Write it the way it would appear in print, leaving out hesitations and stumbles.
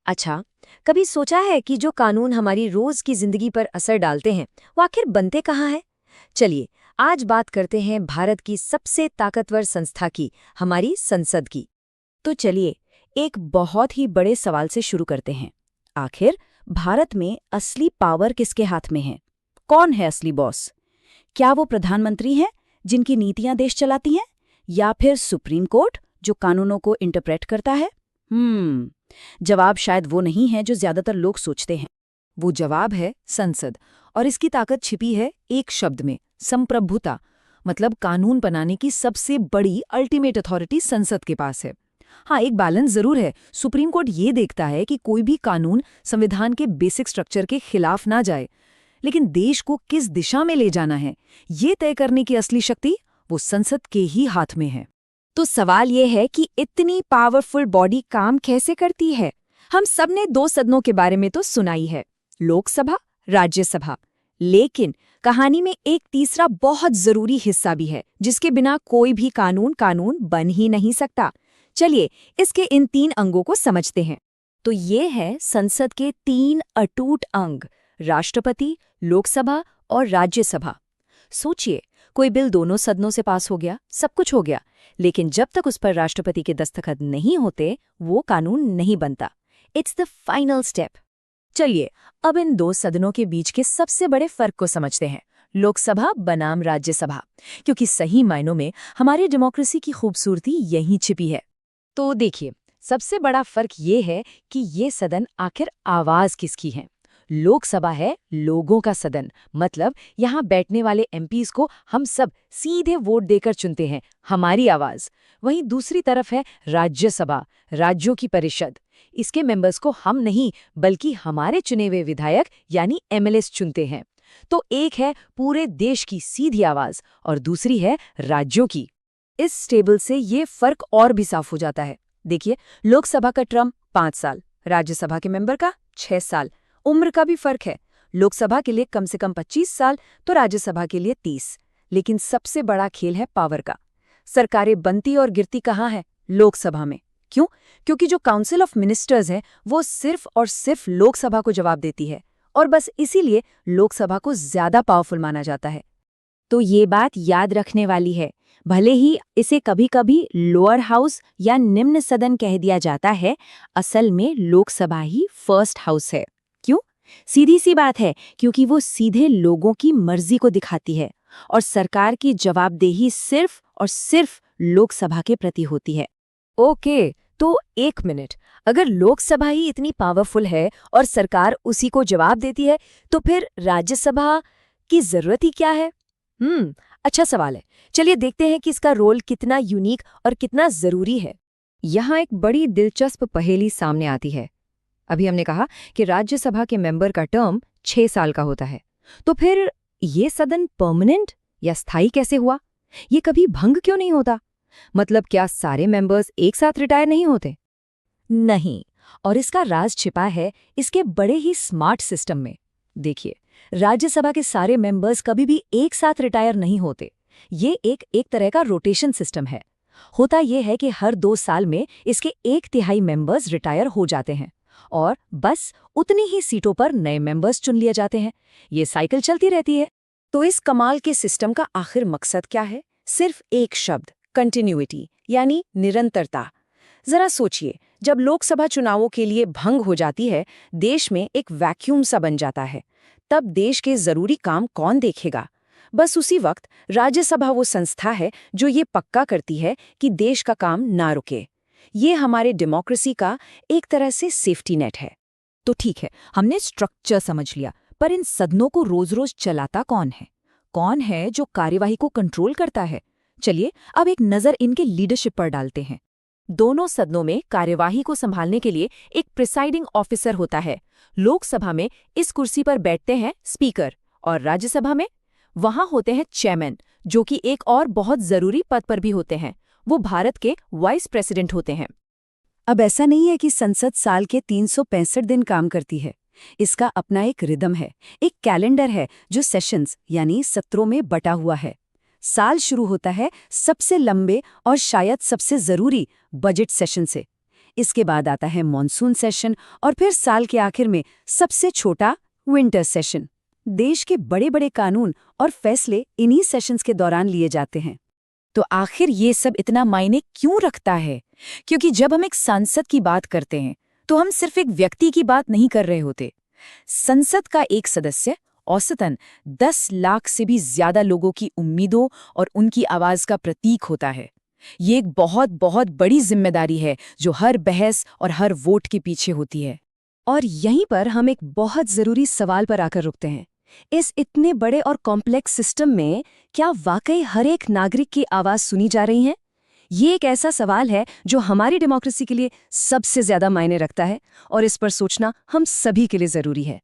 अच्छा, कभी सोचा है कि जो कानून हमारी रोज की जिंदगी पर असर डालते हैं, वो आखिर बनते कहाँ हैं? चलिए, आज बात करते हैं भारत की सबसे ताकतवर संस्था की, हमारी संसद की। तो चलिए, एक बहुत ही बड़े सवाल से शुरू करते हैं। आखिर भारत में असली पावर किसके हाथ में है? कौन है असली बॉस? क्या वो प्रधानमंत्री हैं, जिनकी नीतियां देश चलाती हैं, या फिर सुप्रीम कोर्ट, जो कानूनों को इंटरप्रेट करता है? जवाब शायद वो नहीं है जो ज्यादातर लोग सोचते हैं। वो जवाब है संसद। और इसकी ताकत छिपी है एक शब्द में, संप्रभुता। मतलब कानून बनाने की सबसे बड़ी अल्टीमेट अथॉरिटी संसद के पास है। हाँ, एक बैलेंस जरूर है। सुप्रीम कोर्ट ये देखता है कि कोई भी कानून संविधान के बेसिक स्ट्रक्चर के खिलाफ ना जाए, लेकिन देश को किस दिशा में ले जाना है, ये तय करने की असली शक्ति वो संसद के ही हाथ में है। तो सवाल ये है कि इतनी पावरफुल बॉडी काम कैसे करती है? हम सब ने दो सदनों के बारे में तो सुना ही है, लोकसभा, राज्यसभा। लेकिन कहानी में एक तीसरा बहुत जरूरी हिस्सा भी है, जिसके बिना कोई भी कानून बन ही नहीं सकता। चलिए, इसके इन तीन अंगों को समझते हैं। तो ये है संसद के तीन अटूट अंग, राष्ट्रपति, लोकसभा और राज्यसभा। सोचिए, कोई बिल दोनों सदनों से पास हो गया, सब कुछ हो गया, लेकिन जब तक उस पर राष्ट्रपति के दस्तखत नहीं होते, वो कानून नहीं बनता। It's the final step. चलिए, अब इन दो सदनों के बीच के सबसे बड़े फर्क को समझते हैं, लोकसभा बनाम राज्यसभा, क्योंकि सही मायनों में हमारी डेमोक्रेसी की खूबसूरती यहीं छिपी है। तो देखिए, सबसे बड़ा फर्क ये है कि ये सदन आखिर आवाज किसकी है। लोकसभा है लोगों का सदन, मतलब यहाँ बैठने वाले एमपीज को हम सब सीधे वोट देकर चुनते हैं, हमारी आवाज। वहीं दूसरी तरफ है राज्यसभा, राज्यों की परिषद। इसके मेंबर्स को हम नहीं, बल्कि हमारे चुने हुए विधायक यानी एमएलएस चुनते हैं। तो एक है पूरे देश की सीधी आवाज और दूसरी है राज्यों की। इस टेबल से ये फर्क और भी साफ हो जाता है। देखिए, लोकसभा का टर्म 5 साल, राज्यसभा के मेंबर का 6 साल। उम्र का भी फर्क है, लोकसभा के लिए कम से कम 25 साल तो राज्यसभा के लिए 30। लेकिन सबसे बड़ा खेल है पावर का। सरकारें बनती और गिरती कहाँ है? लोकसभा में। क्यों? क्योंकि जो काउंसिल ऑफ मिनिस्टर्स है वो सिर्फ और सिर्फ लोकसभा को जवाब देती है, और बस इसीलिए लोकसभा को ज्यादा पावरफुल माना जाता है। तो ये बात याद रखने वाली है। भले ही इसे कभी-कभी लोअर हाउस या निम्न सदन कह दिया जाता है, असल में लोकसभा ही फर्स्ट हाउस है। क्यों? सीधी सी बात है, क्योंकि वो सीधे लोगों की मर्जी को दिखाती है और सरकार की जवाबदेही सिर्फ और सिर्फ लोकसभा के प्रति होती है। ओके, तो एक मिनट, अगर लोकसभा ही इतनी पावरफुल है और सरकार उसी को जवाब देती है, तो फिर राज्यसभा की जरूरत ही क्या है? अच्छा सवाल है। चलिए देखते हैं कि इसका रोल कितना यूनिक और कितना जरूरी है। यहाँ एक बड़ी दिलचस्प पहेली सामने आती है। अभी हमने कहा कि राज्यसभा के मेंबर का टर्म 6 साल का होता है, तो फिर ये सदन परमानेंट या स्थायी कैसे हुआ? ये कभी भंग क्यों नहीं होता? मतलब क्या सारे मेंबर्स एक साथ रिटायर नहीं होते? नहीं, और इसका राज छिपा है इसके बड़े ही स्मार्ट सिस्टम में। देखिए, राज्यसभा के सारे मेंबर्स कभी भी एक साथ रिटायर नहीं होते। ये एक तरह का रोटेशन सिस्टम है। होता यह है कि हर 2 साल में इसके 1/3 मेंबर्स रिटायर हो जाते हैं और बस उतनी ही सीटों पर नए मेंबर्स चुन लिए जाते हैं। ये साइकिल चलती रहती है। तो इस कमाल के सिस्टम का आखिर मकसद क्या है? सिर्फ एक शब्द, कंटिन्यूटी, यानी निरंतरता। जरा सोचिए, जब लोकसभा चुनावों के लिए भंग हो जाती है, देश में एक वैक्यूम सा बन जाता है। तब देश के जरूरी काम कौन देखेगा? बस उसी वक्त राज्यसभा वो संस्था है जो ये पक्का करती है कि देश का काम ना रुके। ये हमारे डेमोक्रेसी का एक तरह से सेफ्टी नेट है। तो ठीक है, हमने स्ट्रक्चर समझ लिया, पर इन सदनों को रोज रोज चलाता कौन है? कौन है जो कार्यवाही को कंट्रोल करता है? चलिए अब एक नज़र इनके लीडरशिप पर डालते हैं। दोनों सदनों में कार्यवाही को संभालने के लिए एक प्रिसाइडिंग ऑफिसर होता है। लोकसभा में इस कुर्सी पर बैठते हैं स्पीकर, और राज्यसभा में वहां होते हैं चेयरमैन, जो कि एक और बहुत जरूरी पद पर भी होते हैं। वो भारत के वाइस प्रेसिडेंट होते हैं। अब ऐसा नहीं है कि संसद साल के 365 दिन काम करती है। इसका अपना एक रिदम है, एक कैलेंडर है जो सेशंस यानी सत्रों में बटा हुआ है। साल शुरू होता है सबसे लंबे और शायद सबसे जरूरी बजट सेशन से। इसके बाद आता है मॉनसून सेशन और फिर साल के आखिर में सबसे छोटा विंटर सेशन। देश के बड़े बड़े कानून और फैसले इन्हीं सेशंस के दौरान लिए जाते हैं। तो आखिर ये सब इतना मायने क्यों रखता है? क्योंकि जब हम एक सांसद की बात करते हैं तो हम सिर्फ एक व्यक्ति की बात नहीं कर रहे होते। संसद का एक सदस्य औसतन 10 लाख से भी ज्यादा लोगों की उम्मीदों और उनकी आवाज का प्रतीक होता है। ये एक बहुत बहुत बड़ी जिम्मेदारी है जो हर बहस और हर वोट के पीछे होती है। और यहीं पर हम एक बहुत जरूरी सवाल पर आकर रुकते हैं। इस इतने बड़े और कॉम्प्लेक्स सिस्टम में क्या वाकई हर एक नागरिक की आवाज सुनी जा रही है? ये एक ऐसा सवाल है जो हमारी डेमोक्रेसी के लिए सबसे ज्यादा मायने रखता है और इस पर सोचना हम सभी के लिए जरूरी है।